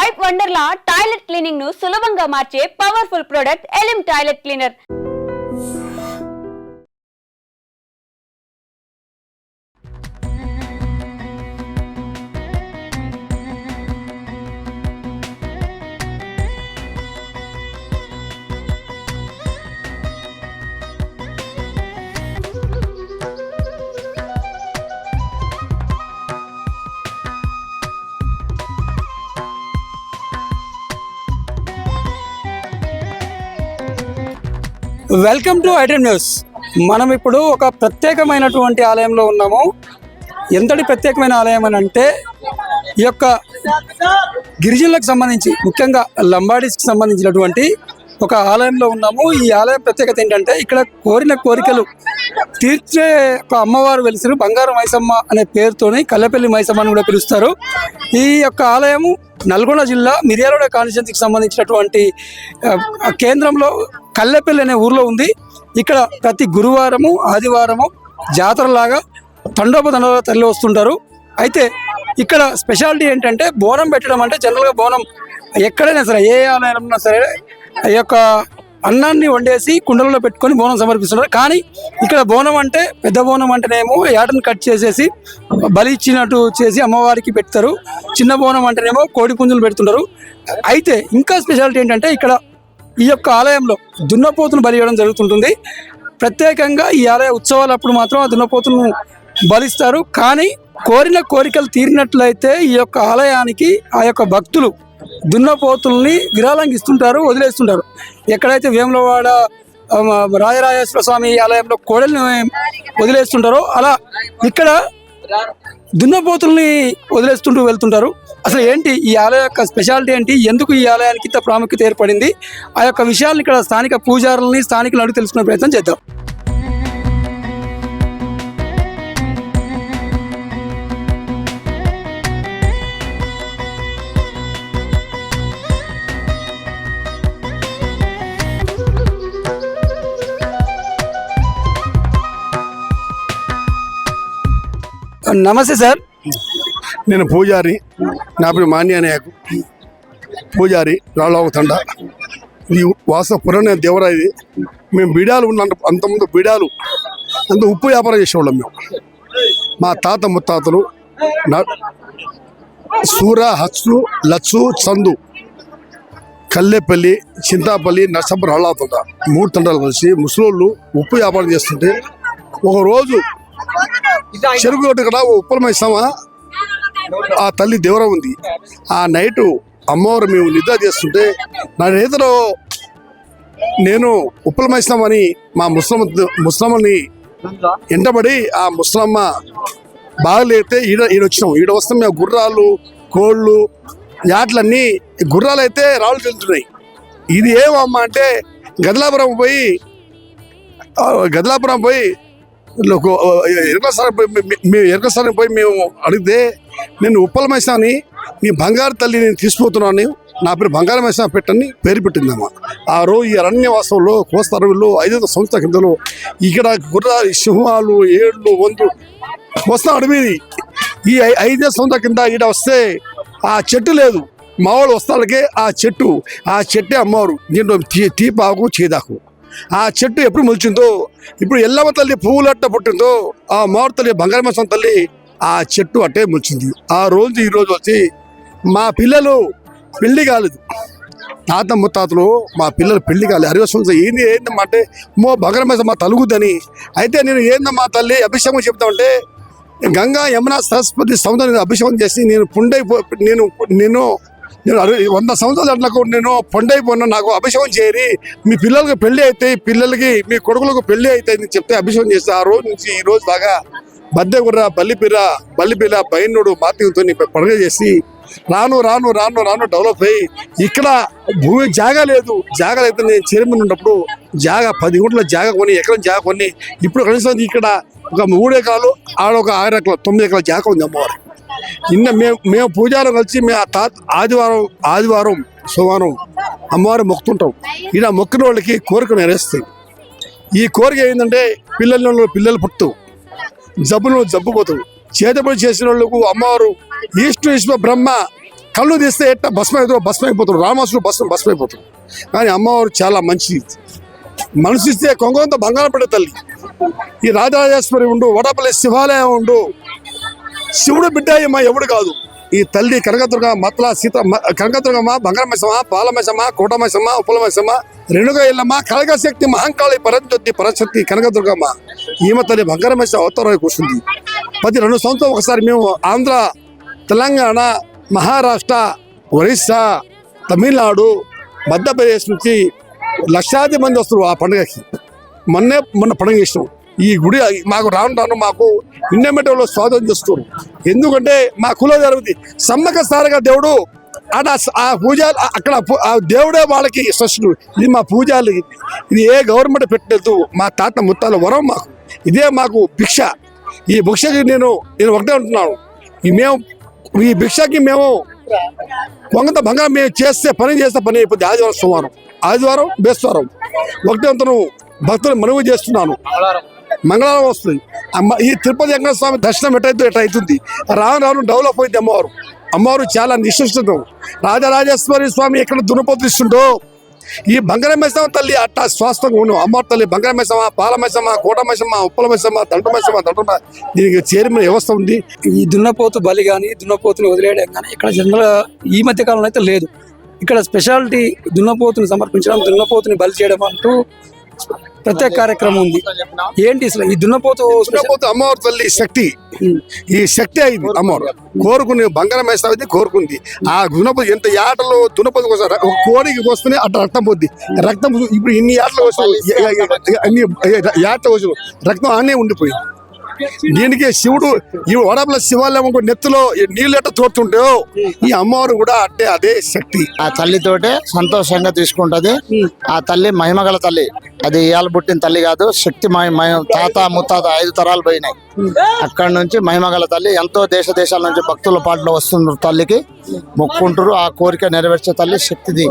White Wonderla toilet cleaning ను సులభంగా మార్చే powerful product Elim toilet cleaner. Welcome to iDream news. మనం ఇప్పుడు ఒక ప్రత్యేకమైనటువంటి ఆలయంలో ఉన్నాము. ఎంతటి ప్రత్యేకమైన ఆలయం అని అంటే ఈ యొక్క గిరిజనులకు సంబంధించి ముఖ్యంగా లంబాడీస్కి సంబంధించినటువంటి ఒక ఆలయంలో ఉన్నాము. ఈ ఆలయం ప్రత్యేకత ఏంటంటే ఇక్కడ కోరిన కోరికలు తీర్చే ఒక అమ్మవారు వెలిసారు. బంగారు మైసమ్మ అనే పేరుతోని కల్లెపల్లి మైసమ్మ అని కూడా పిలుస్తారు. ఈ యొక్క ఆలయము నల్గొండ జిల్లా మిర్యాలగూడ కాన్స్టిట్యున్సీకి సంబంధించినటువంటి కేంద్రంలో కల్లెపల్లి అనే ఊర్లో ఉంది. ఇక్కడ ప్రతి గురువారము ఆదివారము జాతరలాగా తండోపతండోగా తరలి వస్తుంటారు. అయితే ఇక్కడ స్పెషాలిటీ ఏంటంటే బోనం పెట్టడం. అంటే జనరల్గా బోనం ఎక్కడైనా సరే ఏ ఆలయంలో సరే ఈ యొక్క అన్నాన్ని వండేసి కుండలలో పెట్టుకొని బోనం సమర్పిస్తున్నారు. కానీ ఇక్కడ బోనం అంటే పెద్ద బోనం అంటేనేమో యాటను కట్ చేసేసి బలి ఇచ్చినట్టు చేసి అమ్మవారికి పెడతారు. చిన్న బోనం అంటేనేమో కోడి పుంజులు పెడుతుంటారు. అయితే ఇంకా స్పెషాలిటీ ఏంటంటే ఇక్కడ ఈ యొక్క ఆలయంలో దున్నపోతును బలి ఇవ్వడం జరుగుతుంటుంది. ప్రత్యేకంగా ఈ ఆలయ ఉత్సవాలప్పుడు మాత్రం ఆ దున్నపోతును బలిస్తారు. కానీ కోరిన కోరికలు తీరినట్లయితే ఈ యొక్క ఆలయానికి ఆ యొక్క భక్తులు దున్నపోతుల్ని విరాళంగా ఇస్తుంటారు, వదిలేస్తుంటారు. ఎక్కడైతే వేములవాడ రాజరాజేశ్వర స్వామి ఆలయంలో కోడల్ని వదిలేస్తుంటారో అలా ఇక్కడ దున్నపోతుల్ని వదిలేస్తుంటూ వెళ్తుంటారు. అసలు ఏంటి ఈ ఆలయం యొక్క స్పెషాలిటీ ఏంటి, ఎందుకు ఈ ఆలయానికి ఇంత ప్రాముఖ్యత ఏర్పడింది, ఆ యొక్క విషయాలను ఇక్కడ స్థానిక పూజారులని స్థానికులను అడిగి తెలుసుకునే ప్రయత్నం చేద్దాం. నమస్తే సార్. నేను పూజారి, నా పేరు మాన్యానాయకు, పూజారి రాళ్ళవ తండ. ఇది వాస్తవ పురాణ దేవరా. ఇది మేము బీడాలు ఉన్న అంతకుముందు బీడాలు అంత ఉప్పు వ్యాపారం చేసేవాళ్ళం మేము. మా తాత ముత్తాతలు సూర, హచ్చు, లచ్చు, చందు, కల్లెపల్లి, చింతాపల్లి, నర్సాపురం, రాళ్ళవ తండ 3 తండాలు కలిసి ముసలోళ్ళు ఉప్పు వ్యాపారం చేస్తుంటే ఒకరోజు చెరుకు ఒకటి కదా ఉప్పలమ ఇస్తామా, ఆ తల్లి దేవరం ఉంది. ఆ నైటు అమ్మవారు మేము నిద్ర చేస్తుంటే నా నేతలో నేను ఉప్పలమ ఇస్తామని మా ముస్లమ్మని ఎంటబడి ఆ ముస్లమ్మ బాగలేతే ఈడొచ్చినాం. ఈడ వస్తాం మేము గుర్రాలు, కోళ్ళు, యాట్లన్నీ. గుర్రాలు అయితే రాళ్ళు చెల్లుతున్నాయి. ఇది ఏమమ్మా అంటే గదలాపురం పోయి ఎరకసారి పోయి మేము అడిగితే నేను ఉప్పల మైసాని నీ బంగారు తల్లి నేను తీసుకుపోతున్నాను, నా పేరు బంగారు మైసా పెట్టని పేరు పెట్టిందమ్మా. ఆ రోజు ఈ అరణ్యవాసంలో కోస్తా అడవుల్లో 500 సంవత్సరాల కిందలో ఇక్కడ గుర్రాలు, సింహాలు, ఏళ్ళు, వంతులు కోస్తా అడవిది. ఈ 500 సంవత్సరాల కింద ఈడ వస్తే ఆ చెట్టు లేదు. మా వాళ్ళు వస్తాళ్ళకే ఆ చెట్టే అమ్మవారు. దీంట్లో తీపాకు, చేదాకు. ఆ చెట్టు ఎప్పుడు మొలిచిందో, ఇప్పుడు ఎల్లమ్మ తల్లి పువ్వులట్ట పుట్టిందో ఆ మారు తల్లి బంగారమేశ్వరం తల్లి ఆ చెట్టు అట్టే మొలిచింది. ఆ రోజు ఈ రోజు వచ్చి మా పిల్లలు పెళ్లి కాలేదు. తాత ముత్తాతలు మా పిల్లలు పెళ్లి కాలేదు. 60 సంవత్సరాలు ఏందమ్మా అంటే బంగారమేశ్వరం మా తలుగుద్దని. అయితే నేను ఏందమ్మా తల్లి అభిషేకం చెప్తామంటే గంగా, యమున, సరస్వతి సముద్రం అభిషేకం చేసి నేను 100 సంవత్సరాల అట్లకు నేను పొండైపోయినా, నాకు అభిషేకం చేయరి, మీ పిల్లలకి పెళ్లి అయితే, మీ కొడుకులకు పెళ్లి అయితే అని చెప్తే అభిషేకం చేస్తే ఆ రోజు నుంచి ఈ రోజు దాకా బద్దెగుర్ర, బల్లిపిల్ల, బైనుడు, మార్తితో పండుగ చేసి రాను డెవలప్ అయ్యి ఇక్కడ భూమి జాగా లేదు. జాగా అయితే నేను చైర్మన్ ఉన్నప్పుడు 10 గుంటల జాగా కొని, ఎకరం జాగా కొని, ఇప్పుడు కనీసం ఇక్కడ ఒక 3 ఎకరాలు, ఆడ ఒక 6 ఎకరాలు, 9 ఎకరాల జాగా ఉంది అమ్మవారు. మేము పూజారు కలిసి ఆదివారం సోమవారం అమ్మవారు మొక్కుతుంటాం. ఇలా మొక్కిన వాళ్ళకి కోరిక నెరవేరుస్తాయి. ఈ కోరిక ఏంటంటే పిల్లలు పుట్టు, జబ్బుపోతావు. చేతబడి చేసిన వాళ్ళకు అమ్మవారు ఈశ్వ బ్రహ్మ కళ్ళు తీస్తే ఎట్లా భస్మ అయిపోతారు, రామాసుడు భస్మ అయిపోతారు. కానీ అమ్మవారు చాలా మంచిది. మనసు ఇస్తే కొంగంత బంగారం పడే తల్లి. ఈ రాజరాజేశ్వరి ఉండు, వడపల్లి శివాలయం ఉండు, శివుడు బిడ్డ మా ఎవడు కాదు. ఈ తల్లి కనకదుర్గ మత్ల సీత కనకదుర్గమ్మ, బంగారమైసమ్మ, పాలమైసమ్మ, కోటమైసమ్మ, ఉప్పలమైసమ్మ, రేణుగా ఇల్లమ్మ, కనకశక్తి, మహంకాళి, పరంజ్యోతి, పరశక్తి కనకదుర్గమ్మ. ఈమె తల్లి బంగారమైసమ్మ అవతారం కూర్చుంది. ప్రతి 2 సంవత్సరాలు ఒకసారి మేము ఆంధ్ర, తెలంగాణ, మహారాష్ట్ర, ఒరిస్సా, తమిళనాడు, మధ్యప్రదేశ్ నుంచి లక్షాది మంది వస్తారు ఆ పండుగకి. మొన్న పండుగ చేసినాం. ఈ గుడి మాకు రాను మాకు ఇండియా స్వాగతం చేస్తారు. ఎందుకంటే మా కుల జరుగుతుంది సమ్మక సారగా దేవుడు ఆడ ఆ పూజ అక్కడ ఆ దేవుడే వాళ్ళకి సృష్టి. ఇది మా పూజలు, ఇది ఏ గవర్నమెంట్ పెట్టలేదు. మా తాత ముత్తాల వరం మాకు, ఇదే మాకు భిక్ష. ఈ భిక్షకి నేను ఒకటే ఉంటున్నాను. ఈ భిక్షకి మేము కొంత బంగారం మేము చేస్తే పని అయిపోతుంది. ఆదివారం బేస్తవారం ఒకటే అంతను భక్తులు మనవి చేస్తున్నాను. మంగళవారం వస్తుంది. ఈ తిరుపతి వెంకటేశ్వర స్వామి దర్శనం ఎట్లా అవుతుంది. రాను డెవలప్ అయింది అమ్మవారు చాలా నిశ్చితం. రాజరాజేశ్వరి స్వామి ఎక్కడ దునపోతిస్తుండో ఈ బంగారమైసమ్మ తల్లి అట్టా స్వాస్థంగా ఉన్నాం. అమ్మవారి తల్లి బంగారమైసమ్మ, పాలమైసమ్మ, కోటమైసమ్మ, ఉప్పలమైసమ్మ, దండమైసమ్మ దీనికి చేరిన వ్యవస్థ ఉంది. ఈ దున్నపోతు బలి కానీ దున్నపోతుని వదిలేయడం కానీ ఇక్కడ జనరల్గా ఈ మధ్య కాలంలో అయితే లేదు. ఇక్కడ స్పెషాలిటీ దున్నపోతుని సమర్పించడం, దున్నపోతుని బలి చేయడం అంటూ ప్రత్యేక కార్యక్రమం ఉంది. ఏంటి అసలు ఈ దున్నపోతు అమ్మవారి తల్లి శక్తి, ఈ శక్తి అయింది అమ్మవారు కోరుకుని బంగారమైసమ్మ కోరుకుంది. ఆ దున్నపోతు ఎంత ఆటలు దున్నపోతు కోసం ఒక కోడికి వస్తేనే అట్లా రక్తం పోద్ది. రక్తం ఇప్పుడు ఇన్ని ఆటలు వస్తాయి, అన్ని ఆటలు వచ్చి రక్తం ఆనే ఉండిపోయింది. దీనికి శివుడు ఈ వడపల శివాలయం నెత్తిలో నీళ్ళు ఎట్ట తోడుతుంటే ఈ అమ్మవారు కూడా అదే శక్తి. ఆ తల్లితోటే సంతోషంగా తీసుకుంటది. ఆ తల్లి మహిమగల తల్లి, అది ఇయాల పుట్టిన తల్లి కాదు. శక్తి తాత ముత్తాత 5 తరాలు పోయినాయి. అక్కడి నుంచి మహిమగల తల్లి ఎంతో దేశాల నుంచి భక్తుల పాటలు వస్తున్నారు. తల్లికి మొక్కుంటారు. ఆ కోరిక నెరవేర్చే తల్లి శక్తిది.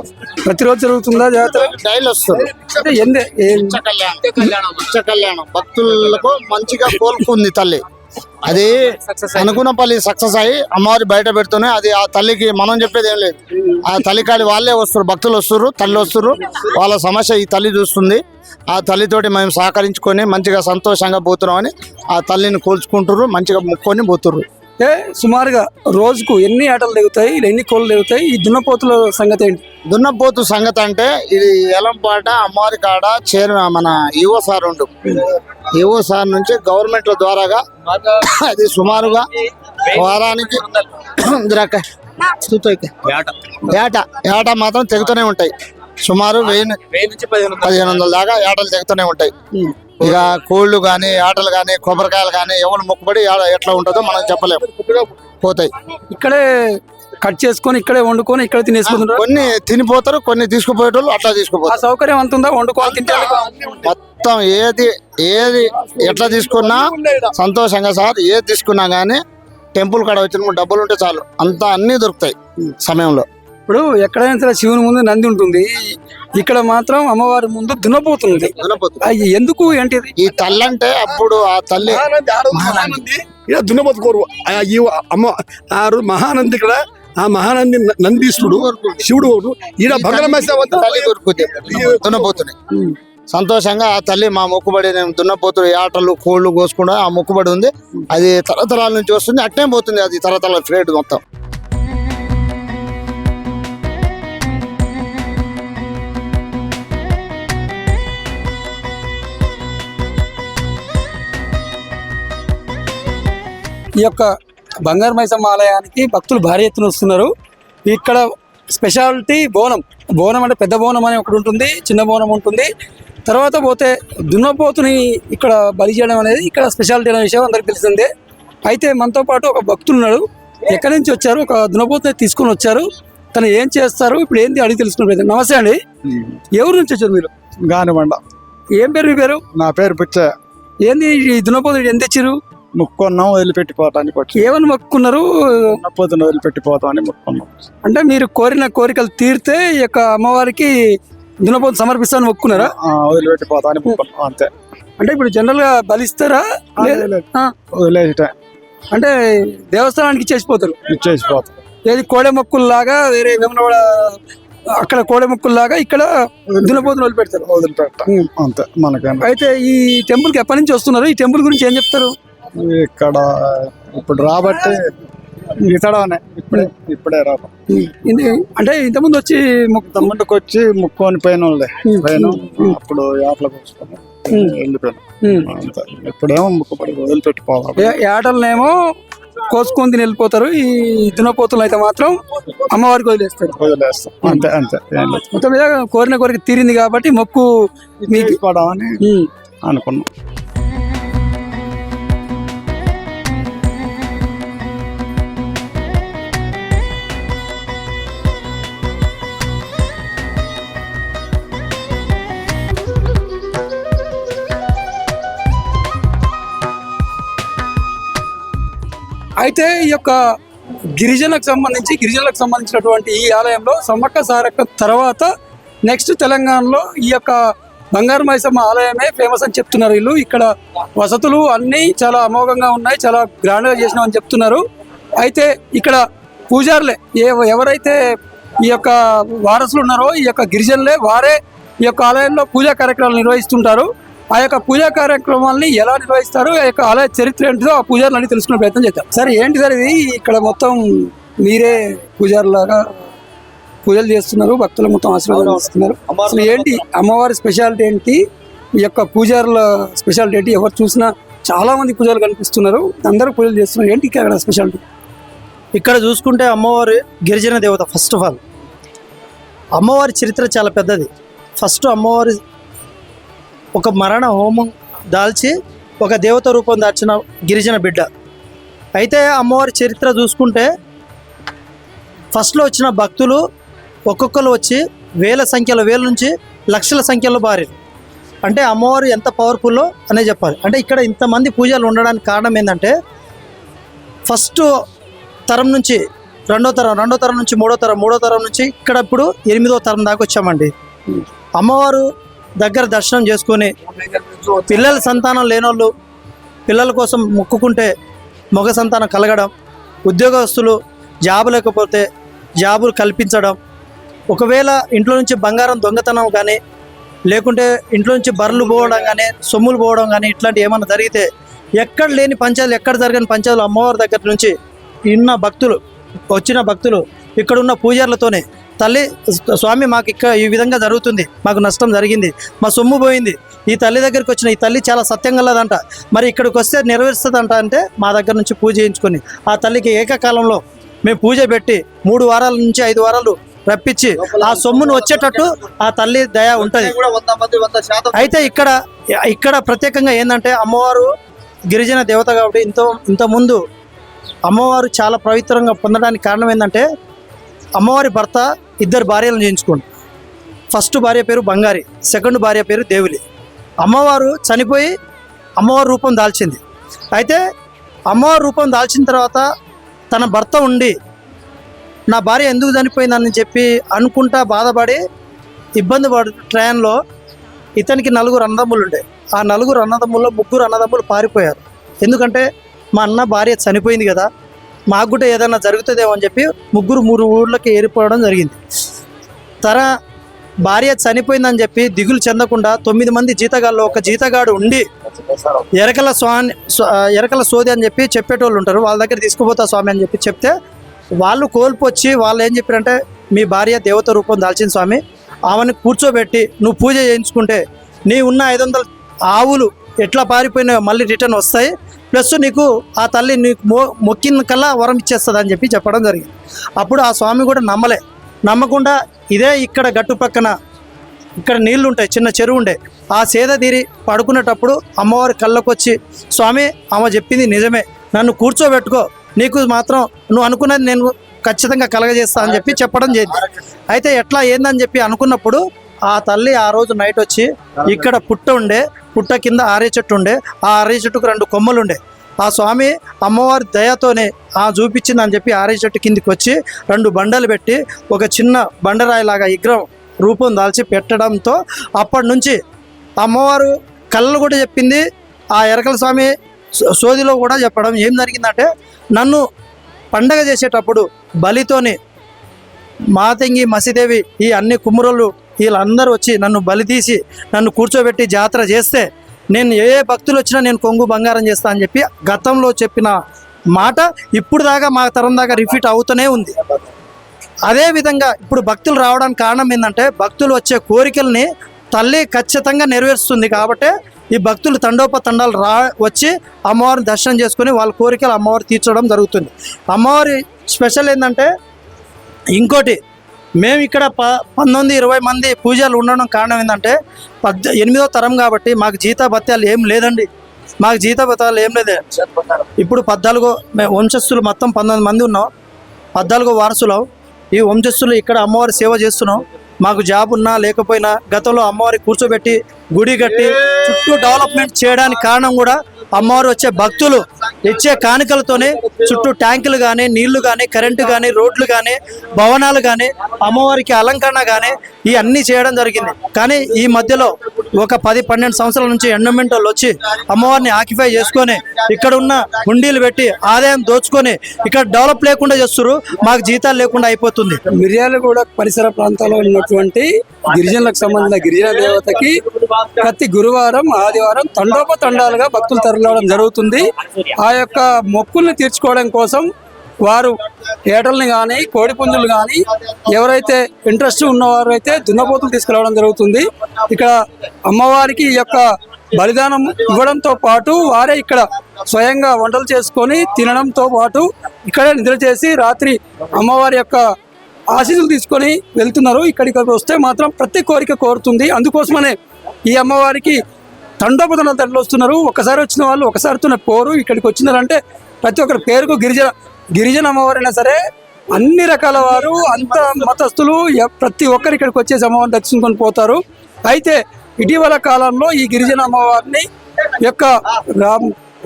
ప్రతిరోజు జరుగుతుందా జాతర? డైలీ వస్తుంది. కళ్యాణం భక్తులకు మంచిగా కోలుకుంది తల్లి. అది అనుకున్న పల్లి సక్సెస్ అయ్యి అమ్మవారి బయట పెడుతూనే అది ఆ తల్లికి మనం చెప్పేది ఏం లేదు. ఆ తల్లి కాడి వాళ్ళే వస్తారు, భక్తులు వస్తారు, తల్లి వస్తారు. వాళ్ళ సమస్య ఈ తల్లి చూస్తుంది. ఆ తల్లితోటి మేము సహకరించుకొని మంచిగా సంతోషంగా పోతున్నామని ఆ తల్లిని కోల్చుకుంటారు. మంచిగా ముక్కొని పోతుర్రు. సుమారుగా రోజుకు ఎన్ని ఆటలు దిగుతాయి, ఎన్ని కోళ్ళు దిగుతాయి? ఈ దున్నపోతుల సంగతి ఏంటి? దున్నపోతు సంగతి అంటే ఇది ఎలంపాట అమ్మవారి కాడ మన ఈవో సార్ ఉండు. ఈవో సార్ నుంచి గవర్నమెంట్ల ద్వారాగా అది సుమారుగా వారానికి ఏట మాత్రం తెగుతూనే ఉంటాయి. సుమారు 1000 నుంచి 1500 దాకా ఏటలు తెగుతూనే ఉంటాయి. ఇక కోళ్ళు కానీ ఆటలు కానీ కొబ్బరికాయలు కానీ ఎవరు మొక్కుబడి ఎట్లా ఉంటుందో మనం చెప్పలేము. పోతాయి. ఇక్కడే కట్ చేసుకొని ఇక్కడే వండుకొని ఇక్కడ తినేసుకుంటారు. కొన్ని తినిపోతారు, కొన్ని తీసుకుపోయేటోళ్ళు అట్లా తీసుకుపోతారు. సౌకర్యం అంతుందా వండుకోవాలి తింటే? మొత్తం ఏది ఎట్లా తీసుకున్నా సంతోషంగా సార్. ఏది తీసుకున్నా కానీ టెంపుల్ కాడ వచ్చిన డబ్బులు ఉంటే చాలు, అంతా అన్ని దొరుకుతాయి సమయంలో. ఇప్పుడు ఎక్కడైనా సరే శివుని ముందు నంది ఉంటుంది, ఇక్కడ మాత్రం అమ్మవారి ముందు దున్నపోతుంది. ఎందుకు ఏంటిది? ఈ తల్లి అంటే అప్పుడు ఆ తల్లి దున్నపోతు కోరు అమ్మ ఆ మహానంది. ఇక్కడ ఆ మహానంది నందీశ్వరుడు శివుడు ఈడ తల్లి దొరుకుతుంది దున్నపోతుని. సంతోషంగా ఆ తల్లి మా మొక్కుబడి దున్నపోతుడు ఆటలు కోళ్ళు కోసుకుండా ఆ మొక్కుబడి ఉంది. అది తరతరాల నుంచి వస్తుంది, అట్టే పోతుంది. అది తరతరాల ఫ్రేడ్ మొత్తం. ఈ యొక్క బంగారమైసమ్మ ఆలయానికి భక్తులు భారీ ఎత్తున వస్తున్నారు. ఇక్కడ స్పెషాలిటీ బోనం అంటే పెద్ద బోనం అని ఒకటి ఉంటుంది, చిన్న బోనం ఉంటుంది. తర్వాత పోతే దున్నపోతుని ఇక్కడ బలి చేయడం అనేది ఇక్కడ స్పెషాలిటీ అనే విషయం అందరికి తెలిసిందే. అయితే మనతో పాటు ఒక భక్తులు ఉన్నాడు. ఎక్కడి నుంచి వచ్చారు? ఒక దున్నపోతుని తీసుకొని వచ్చారు. తను ఏం చేస్తారు, ఇప్పుడు ఏంటి అడిగి తెలుసుకున్నారు. నమస్తే అండి, ఎవరి నుంచి వచ్చారు మీరు? గానిబండ. ఏం పేరు మీ పేరు? నా పేరు పుచ్చ. ఏంది ఈ దున్నపోతుని ఎంత ఇచ్చారు? మొక్కున్నాం, వదిలిపెట్టిపోవటానికి వచ్చి. ఏమని మొక్కున్నారు? దున్నపోతుని వదిలిపెట్టిపోతామని మొక్కున్నాం. అంటే మీరు కోరిన కోరికలు తీరితే ఈ యొక్క అమ్మవారికి దున్నపోతు సమర్పిస్తామని మొక్కున్నారా? వదిలిపెట్టిపోతామని మొక్కున్నాం అంతే. అంటే ఇప్పుడు జనరల్ గా బలిస్తారా? వదిలేట అంటే దేవస్థానానికి ఇచ్చేసిపోతారు. ఇచ్చేసిపోతాం. ఏది కోడెమొక్కుల్లాగా వేరే వేములవాడ అక్కడ కోడెమొక్కుల్లాగా ఇక్కడ దున్నపోతులు వదిలిపెడతారు. వదిలిపెట్ట అంతే మనకేం. అయితే ఈ టెంపుల్కి ఎప్పటి నుంచి వస్తున్నారు? ఈ టెంపుల్ గురించి ఏం చెప్తారు? ఇక్కడ ఇప్పుడు రాబట్టి ఇతడనే ఇప్పుడే రాబ అంటే ఇంతకుముందు వచ్చి ముందుకు వచ్చి ముక్కొని పైన పైన అప్పుడు యాట్లకు వస్తున్నాం వెళ్ళిపోయాను అంతే. ఇప్పుడేమో ముక్కుపడి వదిలిపెట్టిపోవాలి. ఏటలనేమో కోసుకొని తిని వెళ్ళిపోతారు. ఈ దున్నపోతులు అయితే మాత్రం అమ్మవారికి వదిలేస్తారు. వదిలేస్తాం అంతే అంతే. ఏం లేదు. మొత్తం మీద కోరిన కోరిక తీరింది కాబట్టి మొక్కు మీకు తీసుకోవడమని అనుకున్నాం. అయితే ఈ యొక్క గిరిజనులకు సంబంధించినటువంటి ఈ ఆలయంలో సమ్మక్క సారక్క తర్వాత నెక్స్ట్ తెలంగాణలో ఈ యొక్క బంగారు మైసమ్మ ఆలయమే ఫేమస్ అని చెప్తున్నారు వీళ్ళు. ఇక్కడ వసతులు అన్నీ చాలా అమోఘంగా ఉన్నాయి, చాలా గ్రాండ్గా చేసినామని చెప్తున్నారు. అయితే ఇక్కడ పూజారులే ఎవరైతే ఈ యొక్క వారసులు ఉన్నారో ఈ యొక్క గిరిజనులే వారే ఈ యొక్క ఆలయంలో పూజా కార్యక్రమాలు నిర్వహిస్తుంటారు. ఆ యొక్క పూజా కార్యక్రమాలని ఎలా నిర్వహిస్తారు, ఆ యొక్క ఆలయ చరిత్ర ఏంటిదో ఆ పూజారులన్నీ తెలుసుకునే ప్రయత్నం చేద్దాం. సరే ఏంటి సార్ ఇది? ఇక్కడ మొత్తం మీరే పూజారులాగా పూజలు చేస్తున్నారు, భక్తులు మొత్తం ఆశీర్వాదం ఇస్తున్నారు. అసలు ఏంటి అమ్మవారి స్పెషాలిటీ ఏంటి? ఈ యొక్క పూజారుల స్పెషాలిటీ ఏంటి? ఎవరు చూసినా చాలా మంది పూజలు కనిపిస్తున్నారు, అందరూ పూజలు చేస్తున్నారు. ఏంటి ఇక్కడ స్పెషాలిటీ? ఇక్కడ చూసుకుంటే అమ్మవారి గిరిజన దేవత. ఫస్ట్ ఆఫ్ ఆల్ అమ్మవారి చరిత్ర చాలా పెద్దది. ఫస్ట్ అమ్మవారి ఒక మరణ హోమం దాల్చి ఒక దేవత రూపం దాల్చిన గిరిజన బిడ్డ. అయితే అమ్మవారి చరిత్ర చూసుకుంటే ఫస్ట్లో వచ్చిన భక్తులు ఒక్కొక్కరు వచ్చి వేల నుంచి లక్షల సంఖ్యలో బారారు. అంటే అమ్మవారు ఎంత పవర్ఫుల్లో అనే చెప్పాలి. అంటే ఇక్కడ ఇంతమంది పూజలు ఉండడానికి కారణం ఏంటంటే ఫస్ట్ తరం నుంచి రెండో తరం నుంచి మూడో తరం నుంచి ఇక్కడ ఇప్పుడు 8వ తరం దాకా వచ్చామండి. అమ్మవారు దగ్గర దర్శనం చేసుకొని పిల్లల సంతానం లేనోళ్ళు పిల్లల కోసం మొక్కుకుంటే మగ సంతానం కలగడం, ఉద్యోగస్తులు జాబు లేకపోతే జాబులు కల్పించడం, ఒకవేళ ఇంట్లో నుంచి బంగారం దొంగతనం కానీ లేకుంటే ఇంట్లో నుంచి బర్రెలు పోవడం కానీ సొమ్ములు పోవడం కానీ ఇట్లాంటి ఏమైనా జరిగితే ఎక్కడ లేని పంచాయతీలు, ఎక్కడ జరగని పంచాయతీలు అమ్మవారి దగ్గర నుంచి వచ్చిన భక్తులు ఇక్కడ ఉన్న పూజారులతోనే తల్లి స్వామి మాకు ఇక్కడ ఈ విధంగా జరుగుతుంది, మాకు నష్టం జరిగింది, మా సొమ్ము పోయింది, ఈ తల్లి దగ్గరికి వచ్చిన ఈ తల్లి చాలా సత్యం గలదంట, మరి ఇక్కడికి వస్తే నెరవేరుస్తుందంట అంటే మా దగ్గర నుంచి పూజ చేయించుకొని ఆ తల్లికి ఏకకాలంలో మేము పూజ పెట్టి 3 వారాల నుంచి 5 వారాలు రప్పించి ఆ సొమ్మును వచ్చేటట్టు ఆ తల్లి దయ ఉంటుంది. అయితే ఇక్కడ ప్రత్యేకంగా ఏంటంటే అమ్మవారు గిరిజన దేవత కాబట్టి ఇంతకుముందు అమ్మవారు చాలా పవిత్రంగా పొందడానికి కారణం ఏంటంటే అమ్మవారి భర్త 2 భార్యలను చేయించుకోండి. ఫస్ట్ భార్య పేరు బంగారి, సెకండ్ భార్య పేరు దేవులి. అమ్మవారు చనిపోయి అమ్మవారి రూపం దాల్చింది. అయితే అమ్మవారి రూపం దాల్చిన తర్వాత తన భర్త ఉండి నా భార్య ఎందుకు చనిపోయిందని చెప్పి అనుకుంటా బాధపడి ఇబ్బంది పడు ట్రైన్లో ఇతనికి 4 అన్నదమ్ములు ఉండే. ఆ 4 అన్నదమ్ముల్లో 3 అన్నదమ్ములు పారిపోయారు. ఎందుకంటే మా అన్న భార్య చనిపోయింది కదా, మాకు కూడా ఏదైనా జరుగుతుందేమో అని చెప్పి 3 ఊళ్ళకి ఏరిపోవడం జరిగింది. తన భార్య చనిపోయిందని చెప్పి దిగులు చెందకుండా 9 మంది జీతగాళ్ళు ఒక జీతగాడు ఉండి ఎరకల సోది అని చెప్పి చెప్పేటోళ్ళు ఉంటారు, వాళ్ళ దగ్గర తీసుకుపోతా స్వామి అని చెప్పి చెప్తే వాళ్ళు కోల్పొచ్చి వాళ్ళు ఏం చెప్పారంటే మీ భార్య దేవత రూపం దాల్చిన స్వామి, ఆమెను కూర్చోబెట్టి నువ్వు పూజ చేయించుకుంటే నీ ఉన్న 500 ఆవులు ఎట్లా పారిపోయినాయో మళ్ళీ రిటర్న్ వస్తాయి, ప్లస్ నీకు ఆ తల్లి నీకు మొక్కిన కల్లా వరం ఇచ్చేస్తుంది అని చెప్పి చెప్పడం జరిగింది. అప్పుడు ఆ స్వామి కూడా నమ్మకుండా ఇదే ఇక్కడ గట్టు పక్కన ఇక్కడ నీళ్లు ఉంటాయి, చిన్న చెరువు ఉండే, ఆ సేద తీరి పడుకునేటప్పుడు అమ్మవారి కళ్ళకు వచ్చి స్వామి ఆమె చెప్పింది నిజమే, నన్ను కూర్చోబెట్టుకో, నీకు మాత్రం నువ్వు అనుకున్నది నేను ఖచ్చితంగా కలగజేస్తా అని చెప్పి చెప్పడం జరిగింది. అయితే ఎట్లా ఏందని చెప్పి అనుకున్నప్పుడు ఆ తల్లి ఆ రోజు నైట్ వచ్చి ఇక్కడ పుట్ట కింద ఆరే చెట్టు ఉండే, ఆ ఆరే చెట్టుకు 2 కొమ్మలు ఉండే. ఆ స్వామి అమ్మవారి దయతోనే చూపించింది అని చెప్పి ఆరే చెట్టు కిందికి వచ్చి 2 బండలు పెట్టి ఒక చిన్న బండరాయిలాగా విగ్రహం రూపం దాల్చి పెట్టడంతో అప్పటి నుంచి అమ్మవారు కళ్ళు కూడా చెప్పింది. ఆ ఎరకల స్వామి సోదిలో కూడా చెప్పడం ఏం జరిగిందంటే నన్ను పండగ చేసేటప్పుడు బలితోని మాతంగి మసిదేవి ఈ అన్ని కుమ్మరోళ్ళు వీళ్ళందరూ వచ్చి నన్ను బలి తీసి నన్ను కూర్చోబెట్టి జాతర చేస్తే నేను ఏ భక్తులు వచ్చినా నేను కొంగు బంగారం చేస్తా అని చెప్పి గతంలో చెప్పిన మాట ఇప్పుడు దాకా మా తరం దాకా రిపీట్ అవుతూనే ఉంది. అదేవిధంగా ఇప్పుడు భక్తులు రావడానికి కారణం ఏంటంటే భక్తులు వచ్చే కోరికల్ని తల్లి ఖచ్చితంగా నెరవేరుస్తుంది. కాబట్టి ఈ భక్తులు తండోపతండాలు వచ్చి అమ్మవారిని దర్శనం చేసుకొని వాళ్ళ కోరికలు అమ్మవారు తీర్చడం జరుగుతుంది. అమ్మవారి స్పెషల్ ఏంటంటే ఇంకోటి, మేము ఇక్కడ 19-20 మంది పూజలు ఉండడం కారణం ఏంటంటే 8వ తరం కాబట్టి మాకు జీతభత్యాలు ఏం లేదండి. మాకు జీతభత్యాలు ఏం లేదు. ఇప్పుడు 14 వంశస్థులు మొత్తం 19 మంది ఉన్నాం. 14 వారసులు. ఈ వంశస్థులు ఇక్కడ అమ్మవారి సేవ చేస్తున్నాం. మాకు జాబ్ ఉన్నా లేకపోయినా గతంలో అమ్మవారి కూర్చోబెట్టి గుడి కట్టి చుట్టూ డెవలప్మెంట్ చేయడానికి కారణం కూడా అమ్మవారు వచ్చే భక్తులు ఇచ్చే కానుకలతోనే చుట్టూ ట్యాంకులు కానీ, నీళ్లు కానీ, కరెంటు కానీ, రోడ్లు కానీ, భవనాలు కానీ, అమ్మవారికి అలంకరణ కానీ ఈ అన్నీ చేయడం జరిగింది. కానీ ఈ మధ్యలో ఒక 10-12 సంవత్సరాల నుంచి ఎండోమెంట్ వాళ్ళు వచ్చి అమ్మవారిని ఆక్యుపై చేసుకొని ఇక్కడ ఉన్న హుండీలు పెట్టి ఆదాయం దోచుకొని ఇక్కడ డెవలప్ లేకుండా చేస్తున్నారు. మాకు జీతాలు లేకుండా అయిపోతుంది. మిర్యాలగూడ పరిసర ప్రాంతాల్లో ఉన్నటువంటి గిరిజనులకు సంబంధించిన గిరిజన దేవతకి ప్రతి గురువారం, ఆదివారం తండోపతండాలుగా భక్తులు తరలివడం జరుగుతుంది. ఆ యొక్క మొక్కుల్ని తీర్చుకోవడం కోసం వారు ఏటల్ని కానీ, కోడిపుంజులు కానీ, ఎవరైతే ఇంట్రెస్ట్ ఉన్నవారు అయితే దున్నపోతులు తీసుకురావడం జరుగుతుంది. ఇక్కడ అమ్మవారికి ఈ యొక్క బలిదానం ఇవ్వడంతో పాటు వారే ఇక్కడ స్వయంగా వంటలు చేసుకొని తినడంతో పాటు ఇక్కడే నిద్ర చేసి రాత్రి అమ్మవారి యొక్క ఆశీస్సులు తీసుకొని వెళ్తున్నారు. ఇక్కడికి వస్తే మాత్రం ప్రతి కోరిక కోరుతుంది. అందుకోసమనే ఈ అమ్మవారికి తండోపతండాలు తరలి వస్తున్నారు. ఒకసారి వచ్చిన వాళ్ళు ఒకసారితోనే పోరు. ఇక్కడికి వచ్చినారంటే ప్రతి ఒక్కరి పేరుకు గిరిజన అమ్మవారైనా సరే అన్ని రకాల వారు, అంత మతస్థులు ప్రతి ఒక్కరు ఇక్కడికి వచ్చేసి అమ్మవారిని దర్శించుకొని పోతారు. అయితే ఇటీవల కాలంలో ఈ గిరిజన అమ్మవారిని యొక్క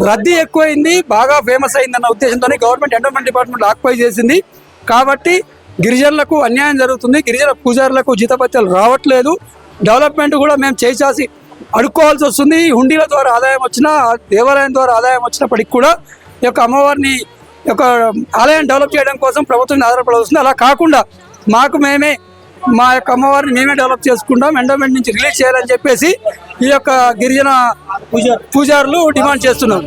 రద్దీ ఎక్కువైంది, బాగా ఫేమస్ అయిందన్న ఉద్దేశంతో గవర్నమెంట్ ఎండోమెంట్ డిపార్ట్మెంట్ ఆక్యుపై చేసింది. కాబట్టి గిరిజనులకు అన్యాయం జరుగుతుంది. గిరిజన పూజారులకు జీతభత్యాలు రావట్లేదు. డెవలప్మెంట్ కూడా మేము చేసి అడుక్కోవాల్సి వస్తుంది. హుండీల ద్వారా ఆదాయం వచ్చినా, దేవాలయం ద్వారా ఆదాయం వచ్చినప్పటికి కూడా ఈ యొక్క అమ్మవారిని యొక్క ఆలయం డెవలప్ చేయడం కోసం ప్రభుత్వం ఆధారపడవలసింది. అలా కాకుండా మా యొక్క అమ్మవారిని మేమే డెవలప్ చేసుకుంటాం, ఎండోమెంట్ నుంచి రిలీజ్ చేయాలని చెప్పేసి ఈ యొక్క గిరిజన పూజారులు డిమాండ్ చేస్తున్నారు.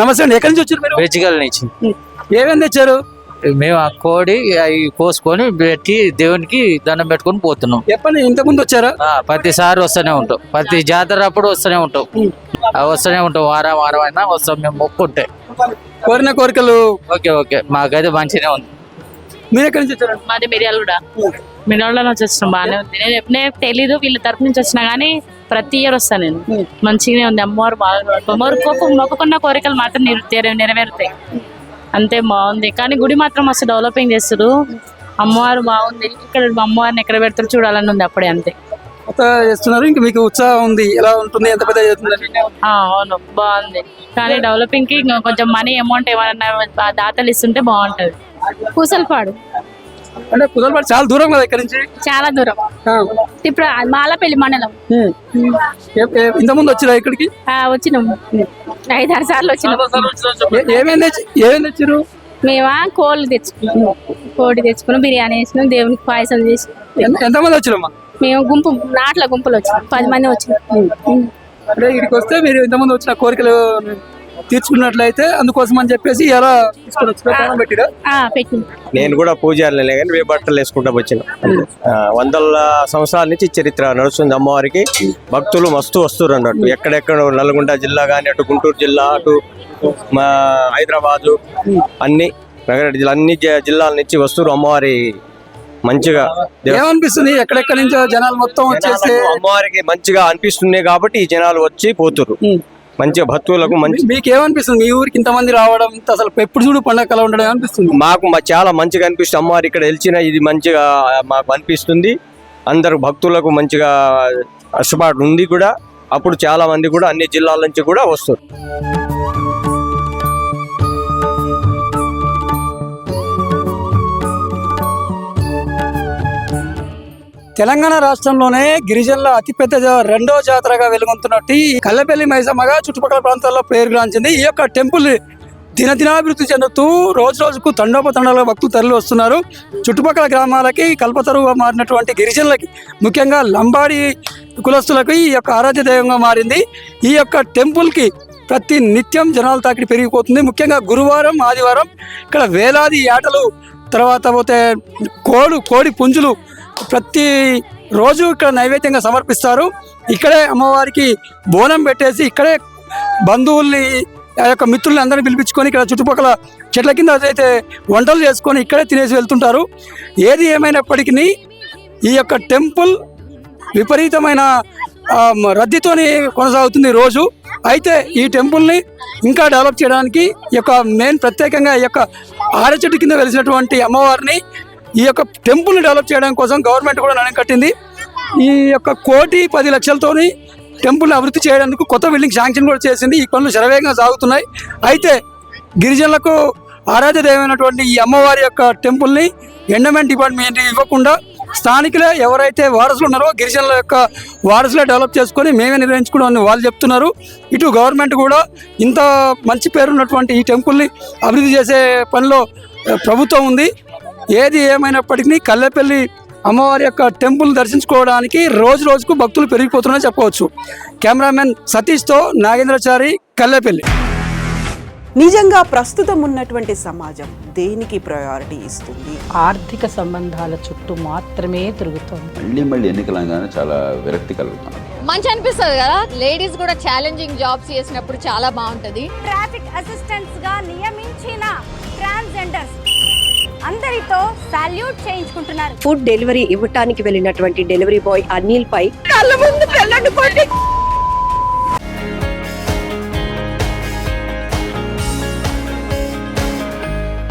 నమస్తే అండి, ఎక్కడి నుంచి వచ్చారు మీరు? వెజికల్ నుంచి. ఏమేమి తెచ్చారు? మేము ఆ కోడి అవి కోసుకొని పెట్టి దేవునికి దండం పెట్టుకొని పోతున్నాం. ఎప్పటి ఇంతకుముందు వచ్చారా? ప్రతిసారి వస్తూనే ఉంటాం. ప్రతి జాతర అప్పుడు వస్తూనే ఉంటాం. వస్తూనే ఉంటాం. వారం అయినా వస్తాం మేము మొక్కుంటే. కోరిన కోరికలు ఓకే మాకైతే మంచిగానే ఉంది. మీరు ఎక్కడి నుంచి వచ్చారు? మాది మిర్యాలగూడ. మిర్యాలగూడ నుంచి వచ్చినాం. బాగానే ఉంది. నేను ఎప్పుడే తెలీదు వీళ్ళ తరపు నుంచి వచ్చినా కానీ ప్రతి ఇయర్ వస్తాను నేను. మంచిగానే ఉంది. అమ్మవారు బాగా మొక్కుకున్న కోరికలు మాత్రం నెరవేరుతాయి. అంతే బాగుంది. కానీ గుడి మాత్రం మస్తు డెవలపింగ్ చేస్తారు. అమ్మవారు బాగుంది. ఇక్కడ అమ్మవారిని ఎక్కడ పెడతారు చూడాలని ఉంది. అప్పుడే అంతే చేస్తున్నారు. ఇంకా మీకు ఉత్సాహం ఉంది. ఎలా ఉంటుంది? ఎంత పెద్ద చేస్తుంది? అవును బాగుంది. కానీ డెవలపింగ్ కి కొంచెం మనీ అమౌంట్ ఏమైనా దాతలు ఇస్తుంటే బాగుంటది. పూసలపాడు అంటే కుదరపాటు చాలా దూరం కదా ఇక్కడ నుంచి? చాలా దూరం. ఇప్పుడు మాలపల్లి మండలం. ఇంతకుముందు వచ్చిరా ఇక్కడికి? వచ్చినాం 5-6 సార్లు వచ్చినాం. ఏమేమి తెచ్చారు? మేమా కోళ్ళు తెచ్చుకున్నాం. కోడి తెచ్చుకున్నాం, బిర్యానీ వేసినాం, దేవునికి పాయసం చేసి. ఎంతమంది వచ్చిరమ్మా? మేము గుంపులు వచ్చినాం. 10 మంది వచ్చినాం. అంటే ఇక్కడికి వస్తే మీరు ఇంతమంది వచ్చిన కోరికలు తీర్చుకున్నట్లయితే అందుకోసం అని చెప్పేసి ఎలా పెట్టిరా? నేను కూడా పూజారులే కానీ వే బట్టలు వేసుకుంటా వచ్చిన. 100 సంవత్సరాల నుంచి చరిత్ర నడుస్తుంది అమ్మవారికి. భక్తులు మస్తు వస్తున్నారు అన్నట్టు. ఎక్కడెక్కడ నల్గొండ జిల్లా కానీ, అటు గుంటూరు జిల్లా, అటు మా హైదరాబాదు, అన్ని రంగారెడ్డి జిల్లా, అన్ని జిల్లాల నుంచి వస్తున్నారు. అమ్మవారి మంచిగా ఏమనిపిస్తుంది? ఎక్కడెక్కడి నుంచో జనాలు మొత్తం వచ్చేసి అమ్మవారికి మంచిగా అనిపిస్తుంది కాబట్టి ఈ జనాలు వచ్చి పోతున్నారు. మంచిగా భక్తులకు మంచి. మీకు ఏమనిపిస్తుంది? మీ ఊరికి ఇంతమంది రావడం, అసలు ఎప్పుడు చూడు పండగ కల ఉండడం అనిపిస్తుంది? మాకు చాలా మంచిగా అనిపిస్తుంది. అమ్మవారు ఇక్కడ వెలిచిన ఇది మంచిగా మాకు అనిపిస్తుంది. అందరు భక్తులకు మంచిగా అసపాటు ఉంది కూడా. అప్పుడు చాలా మంది కూడా అన్ని జిల్లాల నుంచి కూడా వస్తారు. తెలంగాణ రాష్ట్రంలోనే గిరిజనుల అతిపెద్ద రెండో జాతరగా వెలుగొందుతున్నట్టు ఈ కల్లెపల్లి మైసమ్మగా చుట్టుపక్కల ప్రాంతాల్లో పేరుగాంచింది. ఈ యొక్క టెంపుల్ దినదినాభివృద్ధి చెందుతూ రోజు రోజుకు తండోపతండాలుగా భక్తులు తరలి వస్తున్నారు. చుట్టుపక్కల గ్రామాలకి కల్పతరువుగా మారినటువంటి గిరిజనులకి, ముఖ్యంగా లంబాడి కులస్తులకు ఈ యొక్క ఆరాధ్య దైవంగా మారింది. ఈ యొక్క టెంపుల్కి ప్రతి నిత్యం జనాల తాకిడి పెరిగిపోతుంది. ముఖ్యంగా గురువారం, ఆదివారం ఇక్కడ వేలాది యాటలు, తర్వాత పోతే కోడి పుంజులు ప్రతి రోజు ఇక్కడ నైవేద్యంగా సమర్పిస్తారు. ఇక్కడే అమ్మవారికి బోనం పెట్టేసి ఇక్కడే బంధువుల్ని, ఆ యొక్క మిత్రుల్ని అందరినీ పిలిపించుకొని ఇక్కడ చుట్టుపక్కల చెట్ల కింద అయితే వంటలు చేసుకొని ఇక్కడే తినేసి వెళ్తుంటారు. ఏది ఏమైనప్పటికీ ఈ యొక్క టెంపుల్ విపరీతమైన రద్దీతోని కొనసాగుతుంది రోజు. అయితే ఈ టెంపుల్ని ఇంకా డెవలప్ చేయడానికి ఈ యొక్క మెయిన్ ప్రత్యేకంగా ఈ యొక్క ఆరచెట్టు కింద వెలిసినటువంటి అమ్మవారిని ఈ యొక్క టెంపుల్ని డెవలప్ చేయడం కోసం గవర్నమెంట్ కూడా నిర్ణయం కట్టింది. ఈ యొక్క 1,10,00,000తోని టెంపుల్ని అభివృద్ధి చేయడానికి కొత్త బిల్డింగ్ శాంక్షన్ కూడా చేసింది. ఈ పనులు శరవేగంగా సాగుతున్నాయి. అయితే గిరిజనులకు ఆరాధ్య దైవమైనటువంటి ఈ అమ్మవారి యొక్క టెంపుల్ని ఎండోమెంట్ డిపార్ట్మెంట్ ఇవ్వకుండా స్థానికులే ఎవరైతే వారసులు ఉన్నారో గిరిజనుల యొక్క వారసులే డెవలప్ చేసుకొని మేమే నిర్వహించుకోవడం వాళ్ళు చెప్తున్నారు. ఇటు గవర్నమెంట్ కూడా ఇంత మంచి పేరున్నటువంటి ఈ టెంపుల్ని అభివృద్ధి చేసే పనిలో ప్రభుత్వం ఉంది. ఏది ఏమైనప్పటికీ కల్లెపల్లి అమ్మవారి యొక్క టెంపుల్ దర్శించుకోవడానికి రోజు రోజుకు భక్తులు పెరిగిపోతున్నారని చెప్పవచ్చు. కెమెరామెన్ సతీష్తో నాగేంద్రచారి, కల్లెపల్లి. నిజంగా ప్రస్తుతం ఉన్నటువంటి సమాజం దేనికి ప్రయారిటీ ఇస్తుంది? ఆర్థిక సంబంధాల చుట్టూ మాత్రమే తిరుగుతుంది. మళ్ళీ ఎన్నికలంగానే చాలా విరక్తి కలుగుతాం. మంచి అనిపిస్తుంది కదా, లేడీస్ కూడా ఛాలెంజింగ్ జాబ్స్ చేసినప్పుడు చాలా బాగుంటది. ట్రాఫిక్ అసిస్టెంట్స్ గా నియమించిన ట్రాన్స్జెండర్స్ అందరితో సాల్యూట్ చేయించుకుంటున్నారు. ఫుడ్ డెలివరీ ఇవ్వటానికి వెళ్ళినటువంటి డెలివరీ బాయ్ అనిల్ పై కళ్ళ ముందు